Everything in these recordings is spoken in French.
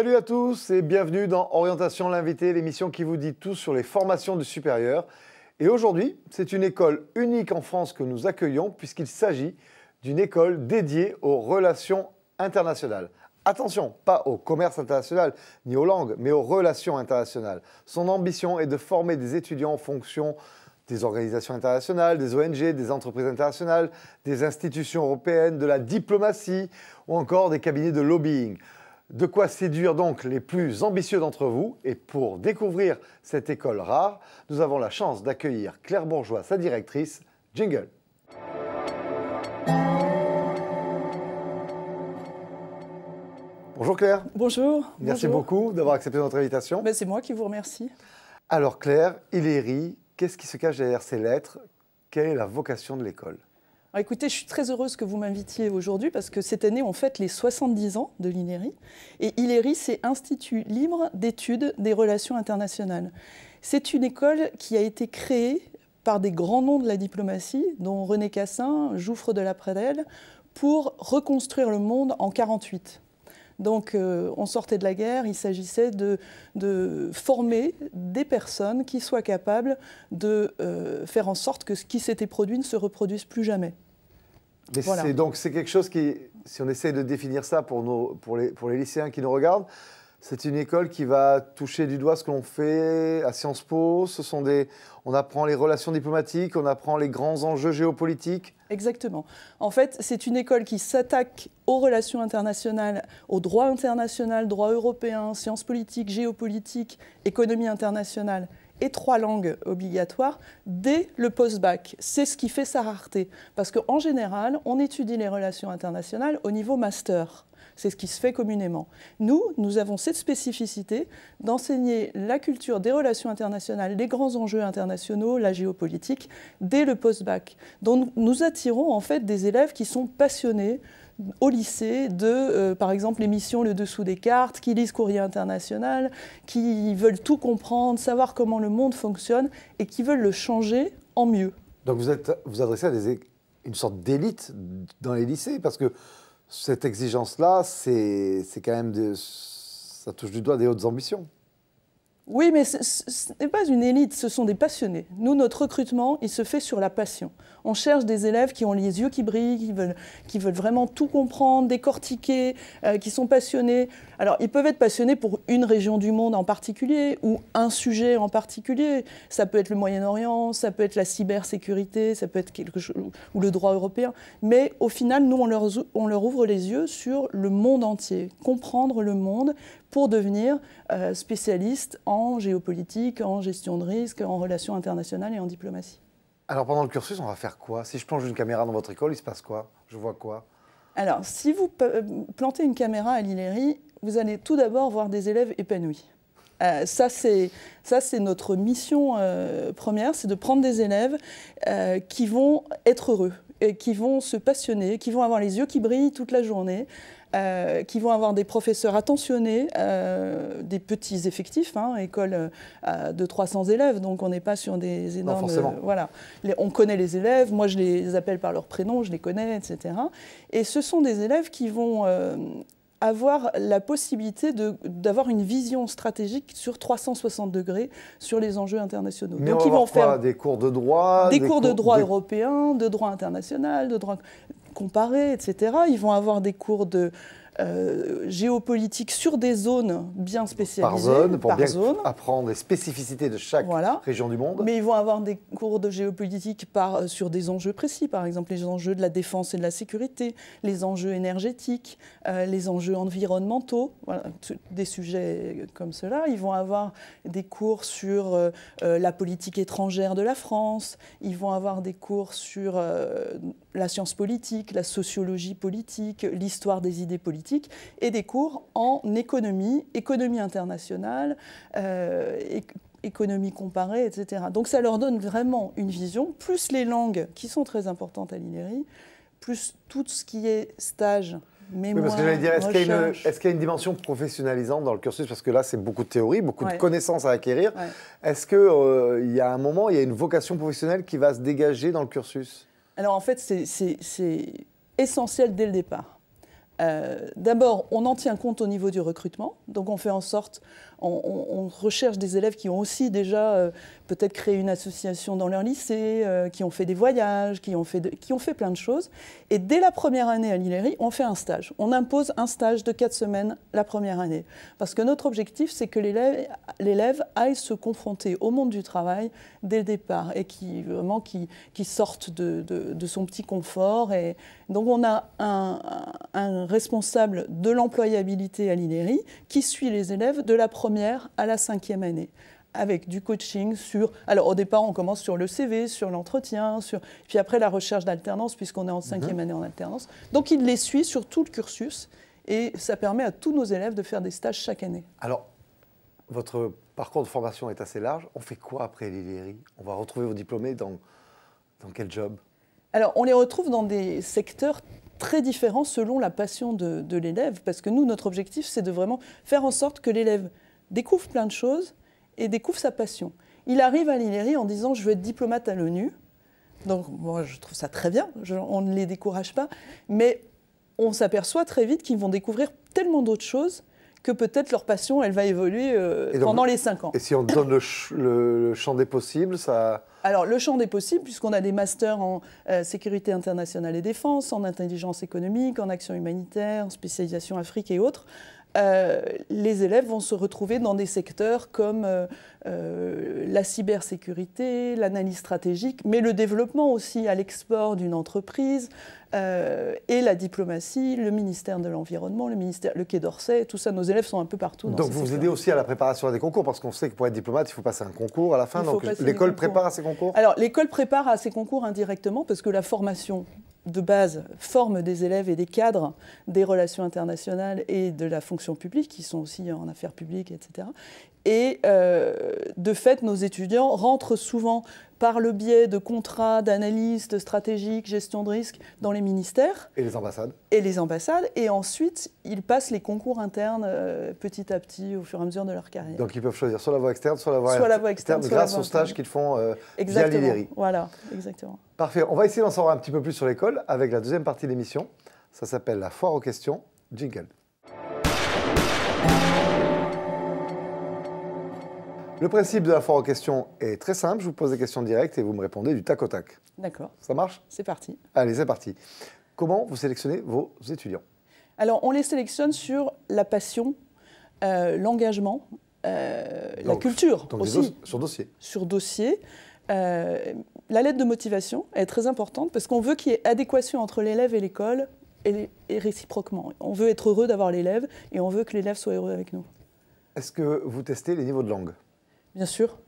Salut à tous et bienvenue dans Orientation l'invité, l'émission qui vous dit tout sur les formations du supérieur. Et aujourd'hui, c'est une école unique en France que nous accueillons puisqu'il s'agit d'une école dédiée aux relations internationales. Attention, pas au commerce international ni aux langues, mais aux relations internationales. Son ambition est de former des étudiants en fonction des organisations internationales, des ONG, des entreprises internationales, des institutions européennes, de la diplomatie ou encore des cabinets de lobbying. De quoi séduire donc les plus ambitieux d'entre vous. Et pour découvrir cette école rare, nous avons la chance d'accueillir Claire Bourgeois, sa directrice. Jingle. Bonjour Claire. Bonjour. Merci beaucoup d'avoir accepté notre invitation. C'est moi qui vous remercie. Alors Claire, Hilary, qu'est-ce qui se cache derrière ces lettres? Quelle est la vocation de l'école? Écoutez, je suis très heureuse que vous m'invitiez aujourd'hui parce que cette année, on fête les 70 ans de l'Hilary. Et Hilary, c'est Institut libre d'études des relations internationales. C'est une école qui a été créée par des grands noms de la diplomatie, dont René Cassin, Jouffre de la Pradelle, pour reconstruire le monde en 1948. Donc, on sortait de la guerre, il s'agissait de former des personnes qui soient capables de faire en sorte que ce qui s'était produit ne se reproduise plus jamais. Mais voilà. Donc, c'est quelque chose qui, si on essaie de définir ça pour les lycéens qui nous regardent, c'est une école qui va toucher du doigt ce que l'on fait à Sciences Po. On apprend les relations diplomatiques, on apprend les grands enjeux géopolitiques. Exactement. En fait, c'est une école qui s'attaque aux relations internationales, au droit international, droit européen, sciences politiques, géopolitique, économie internationale et 3 langues obligatoires dès le post-bac. C'est ce qui fait sa rareté. Parce qu'en général, on étudie les relations internationales au niveau master. C'est ce qui se fait communément. Nous avons cette spécificité d'enseigner la culture des relations internationales, les grands enjeux internationaux, la géopolitique, dès le post-bac. Donc nous attirons en fait des élèves qui sont passionnés au lycée de, par exemple, l'émission Le Dessous des cartes, qui lisent Courrier international, qui veulent tout comprendre, savoir comment le monde fonctionne et qui veulent le changer en mieux. Donc vous adressez à une sorte d'élite dans les lycées, parce que cette exigence-là, c'est quand même ça touche du doigt des hautes ambitions. Oui, mais ce n'est pas une élite, ce sont des passionnés. Nous, notre recrutement, il se fait sur la passion. On cherche des élèves qui ont les yeux qui brillent, qui veulent vraiment tout comprendre, décortiquer, qui sont passionnés. Alors, ils peuvent être passionnés pour une région du monde en particulier ou un sujet en particulier. Ça peut être le Moyen-Orient, ça peut être la cybersécurité, ça peut être quelque chose, ou le droit européen. Mais au final, nous, on leur ouvre les yeux sur le monde entier, comprendre le monde pour devenir spécialiste en géopolitique, en gestion de risque, en relations internationales et en diplomatie. Alors pendant le cursus, on va faire quoi? Si je plonge une caméra dans votre école, il se passe quoi? Je vois quoi? Alors, si vous plantez une caméra à l'Hilary, vous allez tout d'abord voir des élèves épanouis. Ça, c'est notre mission première, c'est de prendre des élèves qui vont être heureux, et qui vont se passionner, qui vont avoir les yeux qui brillent toute la journée, qui vont avoir des professeurs attentionnés, des petits effectifs, école de 300 élèves, donc on n'est pas sur des énormes... Non, forcément. Voilà. On connaît les élèves, moi je les appelle par leur prénom, je les connais, etc. Et ce sont des élèves qui vont avoir la possibilité d'avoir une vision stratégique sur 360 degrés sur les enjeux internationaux. Mais donc ils vont faire des cours de droit, des cours de droit européen, de droit international, de droit comparé, etc. Ils vont avoir des cours de géopolitique sur des zones bien spécialisées. Par zone, apprendre les spécificités de chaque région du monde. Mais ils vont avoir des cours de géopolitique sur des enjeux précis, par exemple les enjeux de la défense et de la sécurité, les enjeux énergétiques, les enjeux environnementaux, voilà, des sujets comme cela. Ils vont avoir des cours sur la politique étrangère de la France, ils vont avoir des cours sur la science politique, la sociologie politique, l'histoire des idées politiques, et des cours en économie internationale, économie comparée, etc. Donc ça leur donne vraiment une vision, plus les langues qui sont très importantes à l'Hilary, plus tout ce qui est stage, mémoire, parce que j'allais dire, est-ce qu'il y a une dimension professionnalisante dans le cursus? Parce que là, c'est beaucoup de théorie, beaucoup de connaissances à acquérir. Est-ce qu'il y a un moment, il y a une vocation professionnelle qui va se dégager dans le cursus? Alors en fait, c'est essentiel dès le départ. D'abord, on en tient compte au niveau du recrutement. Donc, on fait en sorte, on recherche des élèves qui ont aussi déjà peut-être créé une association dans leur lycée, qui ont fait des voyages, qui ont fait plein de choses. Et dès la première année à l'ILERI, on fait un stage. On impose un stage de 4 semaines la première année. Parce que notre objectif, c'est que l'élève aille se confronter au monde du travail dès le départ et qui sorte de son petit confort. Et donc, on a un responsable de l'employabilité à l'ILERI qui suit les élèves de la première à la 5e année, avec du coaching sur... Alors au départ, on commence sur le CV, sur l'entretien, puis après la recherche d'alternance, puisqu'on est en 5e année en alternance. Donc il les suit sur tout le cursus, et ça permet à tous nos élèves de faire des stages chaque année. Alors, votre parcours de formation est assez large. On fait quoi après l'ILERI? On va retrouver vos diplômés dans quel job? Alors, on les retrouve dans des secteurs très différents selon la passion de l'élève, parce que nous, notre objectif, c'est de vraiment faire en sorte que l'élève découvre plein de choses et découvre sa passion. Il arrive à l'ILERI en disant « je veux être diplomate à l'ONU ». Donc, moi, je trouve ça très bien, on ne les décourage pas, mais on s'aperçoit très vite qu'ils vont découvrir tellement d'autres choses que peut-être leur passion, elle va évoluer pendant les 5 ans. Et si on donne le champ des possibles, ça... Alors, le champ des possibles, puisqu'on a des masters en sécurité internationale et défense, en intelligence économique, en action humanitaire, en spécialisation Afrique et autres, les élèves vont se retrouver dans des secteurs comme la cybersécurité, l'analyse stratégique, mais le développement aussi à l'export d'une entreprise, et la diplomatie, le ministère de l'Environnement, le Quai d'Orsay, tout ça, nos élèves sont un peu partout. Donc vous aidez aussi à la préparation à des concours, parce qu'on sait que pour être diplomate, il faut passer un concours à la fin, donc l'école prépare à ces concours? Alors l'école prépare à ces concours indirectement, parce que la formation de base forme des élèves et des cadres des relations internationales et de la fonction publique, qui sont aussi en affaires publiques, etc. Et de fait, nos étudiants rentrent souvent par le biais de contrats d'analystes stratégiques, gestion de risque dans les ministères. Et les ambassades. Et les ambassades. Et ensuite, ils passent les concours internes petit à petit au fur et à mesure de leur carrière. Donc ils peuvent choisir soit la voie externe, soit la voie externe, grâce au stage qu'ils font via l'ILERI. Voilà, exactement. Parfait. On va essayer d'en savoir un petit peu plus sur l'école avec la deuxième partie de l'émission. Ça s'appelle la foire aux questions. Jingle. Le principe de la foire aux questions est très simple. Je vous pose des questions directes et vous me répondez du tac au tac. D'accord. Ça marche? C'est parti. Allez, c'est parti. Comment vous sélectionnez vos étudiants? Alors, on les sélectionne sur la passion, l'engagement, la culture donc aussi. Sur dossier. Sur dossier. La lettre de motivation est très importante parce qu'on veut qu'il y ait adéquation entre l'élève et l'école et réciproquement. On veut être heureux d'avoir l'élève et on veut que l'élève soit heureux avec nous. Est-ce que vous testez les niveaux de langue? Bien sûr.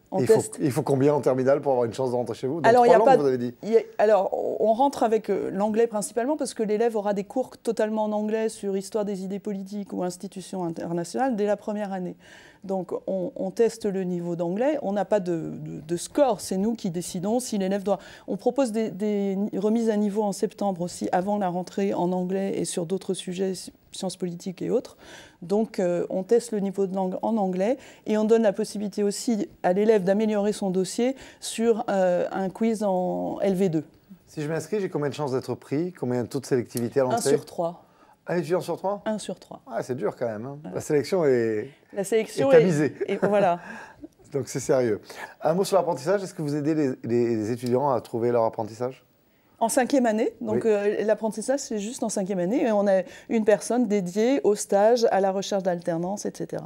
Il faut combien en terminale pour avoir une chance de rentrer chez vous? Donc, alors, 3 langues, vous avez dit. Alors, on rentre avec l'anglais principalement parce que l'élève aura des cours totalement en anglais sur histoire des idées politiques ou institutions internationales dès la première année. Donc, on teste le niveau d'anglais. On n'a pas de score. C'est nous qui décidons si l'élève doit... On propose des remises à niveau en septembre aussi, avant la rentrée en anglais et sur d'autres sujets, sciences politiques et autres. Donc, on teste le niveau de langue en anglais et on donne la possibilité aussi à l'élève d'améliorer son dossier sur un quiz en LV2. Si je m'inscris, j'ai combien de chances d'être pris? Combien de taux de sélectivité à l'entrée? 1 sur 3. Un étudiant sur 3? 1 sur 3. Ah, c'est dur quand même. Hein. Voilà. La sélection est avisée. Et voilà. Donc c'est sérieux. Un mot sur l'apprentissage. Est-ce que vous aidez les étudiants à trouver leur apprentissage? En 5e année. Donc oui. L'apprentissage, c'est juste en 5e année. Et on a une personne dédiée au stage, à la recherche d'alternance, etc.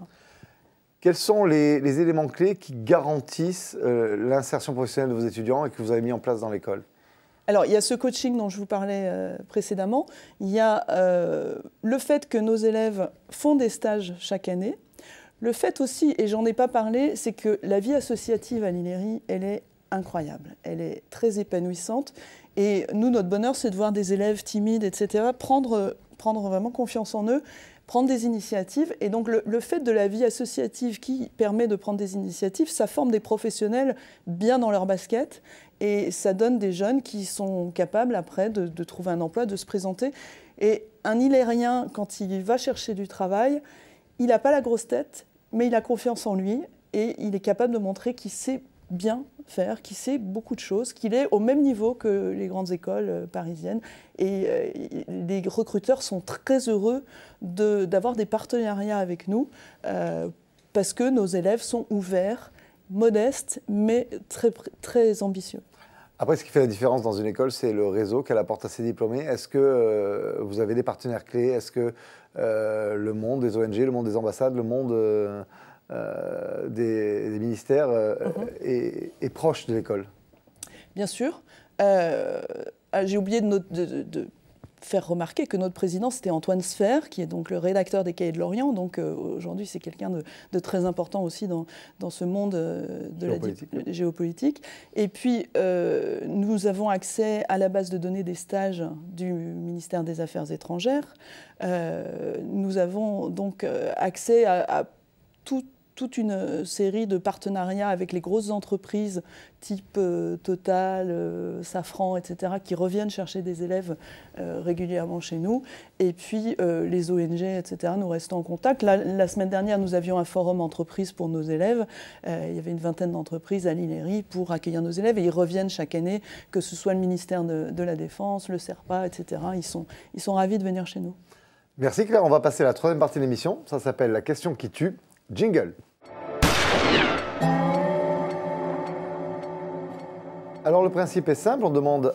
Quels sont les éléments clés qui garantissent l'insertion professionnelle de vos étudiants et que vous avez mis en place dans l'école? Alors, il y a ce coaching dont je vous parlais précédemment. Il y a le fait que nos élèves font des stages chaque année. Le fait aussi, et j'en ai pas parlé, c'est que la vie associative à l'ILERI, elle est incroyable. Elle est très épanouissante. Et nous, notre bonheur, c'est de voir des élèves timides, etc., prendre vraiment confiance en eux, prendre des initiatives. Et donc, le fait de la vie associative qui permet de prendre des initiatives, ça forme des professionnels bien dans leur basket. Et ça donne des jeunes qui sont capables, après, de trouver un emploi, de se présenter. Et un Ilérien, quand il va chercher du travail, il n'a pas la grosse tête, mais il a confiance en lui. Et il est capable de montrer qu'il sait bien faire, qui sait beaucoup de choses, qu'il est au même niveau que les grandes écoles parisiennes. Et les recruteurs sont très heureux d'avoir des partenariats avec nous parce que nos élèves sont ouverts, modestes, mais très, très ambitieux. Après, ce qui fait la différence dans une école, c'est le réseau qu'elle apporte à ses diplômés. Est-ce que vous avez des partenaires clés? Est-ce que le monde des ONG, le monde des ambassades, le monde des ministères est proche de l'école? Bien sûr. J'ai oublié de faire remarquer que notre président, c'était Antoine Sfer, qui est donc le rédacteur des Cahiers de l'Orient. Donc aujourd'hui, c'est quelqu'un de très important aussi dans ce monde de la géopolitique. Et puis, nous avons accès à la base de données des stages du ministère des Affaires étrangères. Nous avons donc accès à toute une série de partenariats avec les grosses entreprises type Total, Safran, etc., qui reviennent chercher des élèves régulièrement chez nous. Et puis les ONG, etc., nous restons en contact. La semaine dernière, nous avions un forum entreprise pour nos élèves. Il y avait une vingtaine d'entreprises à l'INERI pour accueillir nos élèves. Et ils reviennent chaque année, que ce soit le ministère de la Défense, le SERPA, etc. Ils sont ravis de venir chez nous. Merci Claire. On va passer à la troisième partie de l'émission. Ça s'appelle La question qui tue. Jingle. Alors le principe est simple, on demande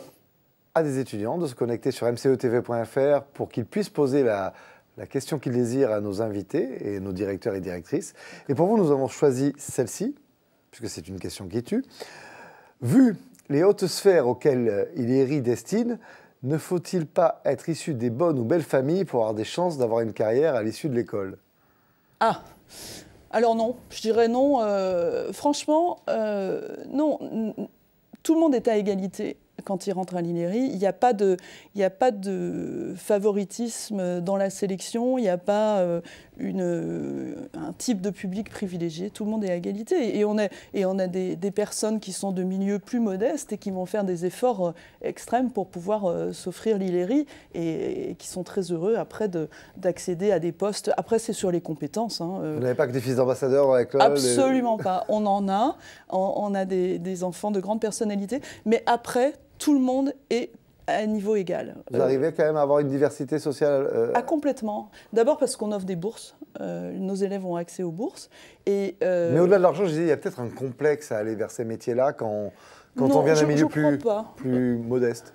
à des étudiants de se connecter sur mcetv.fr pour qu'ils puissent poser la question qu'ils désirent à nos invités et nos directeurs et directrices. Et pour vous, nous avons choisi celle-ci, puisque c'est une question qui tue. Vu les hautes sphères auxquelles Hillary destine, ne faut-il pas être issu des bonnes ou belles familles pour avoir des chances d'avoir une carrière à l'issue de l'école? Ah, alors non, je dirais non. Franchement, non. Tout le monde est à égalité quand il rentre à l'INERI. Il n'y a pas de favoritisme dans la sélection, il n'y a pas un type de public privilégié. Tout le monde est à égalité. Et on a des personnes qui sont de milieux plus modestes et qui vont faire des efforts extrêmes pour pouvoir s'offrir l'INERI et qui sont très heureux après d'accéder à des postes. Après, c'est sur les compétences. Vous n'avez pas que des fils d'ambassadeurs dans l'école? Absolument pas. On en a. On a des enfants de grandes personnalités. Mais après, tout le monde est à un niveau égal. Vous arrivez quand même à avoir une diversité sociale complètement. D'abord parce qu'on offre des bourses. Nos élèves ont accès aux bourses. Mais au-delà de l'argent, je disais, il y a peut-être un complexe à aller vers ces métiers-là quand on vient d'un milieu plus modeste.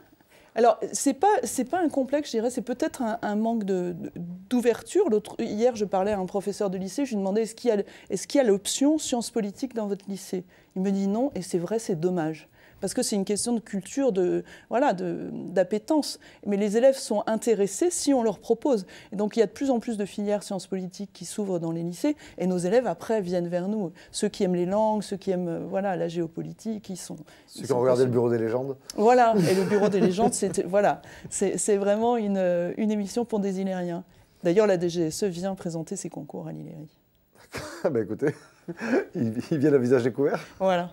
Alors, c'est pas un complexe, je dirais, c'est peut-être un manque d'ouverture. Hier, je parlais à un professeur de lycée, je lui demandais est-ce qu'il y a l'option sciences politiques dans votre lycée? Il me dit non, et c'est vrai, c'est dommage. Parce que c'est une question de culture, d'appétence. Mais les élèves sont intéressés si on leur propose. Et donc il y a de plus en plus de filières sciences politiques qui s'ouvrent dans les lycées. Et nos élèves, après, viennent vers nous. Ceux qui aiment les langues, ceux qui aiment la géopolitique, ils sont... Ceux qui ont regardé le Bureau des légendes. Voilà, et le Bureau des légendes, c'est vraiment une émission pour des Ilériens. D'ailleurs, la DGSE vient présenter ses concours à l'Ilérie. Bah écoutez, ils viennent à visage découvert. Voilà.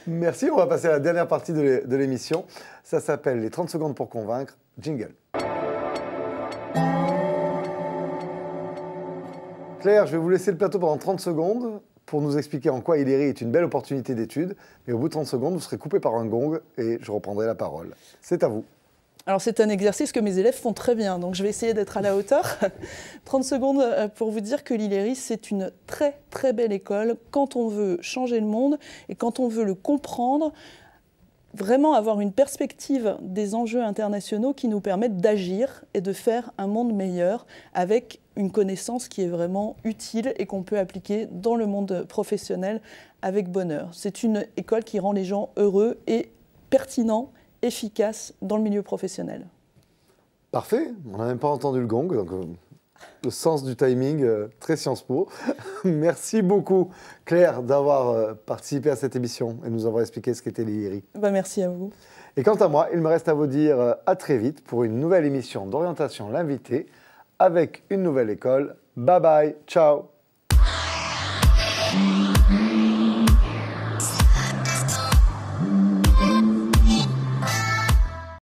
Merci, on va passer à la dernière partie de l'émission. Ça s'appelle les 30 secondes pour convaincre. Jingle. Claire, je vais vous laisser le plateau pendant 30 secondes pour nous expliquer en quoi Hillary est une belle opportunité d'étude. Mais au bout de 30 secondes, vous serez coupé par un gong et je reprendrai la parole. C'est à vous. Alors c'est un exercice que mes élèves font très bien, donc je vais essayer d'être à la hauteur. 30 secondes pour vous dire que l'Hillary, c'est une très très belle école quand on veut changer le monde et quand on veut le comprendre, vraiment avoir une perspective des enjeux internationaux qui nous permettent d'agir et de faire un monde meilleur avec une connaissance qui est vraiment utile et qu'on peut appliquer dans le monde professionnel avec bonheur. C'est une école qui rend les gens heureux et pertinents, efficace dans le milieu professionnel. Parfait, on n'a même pas entendu le gong, donc le sens du timing, très Sciences Po. Merci beaucoup Claire d'avoir participé à cette émission et nous avoir expliqué ce qu'était l'Hillary. Merci à vous. Et quant à moi, il me reste à vous dire à très vite pour une nouvelle émission d'orientation l'invité avec une nouvelle école. Bye bye, ciao.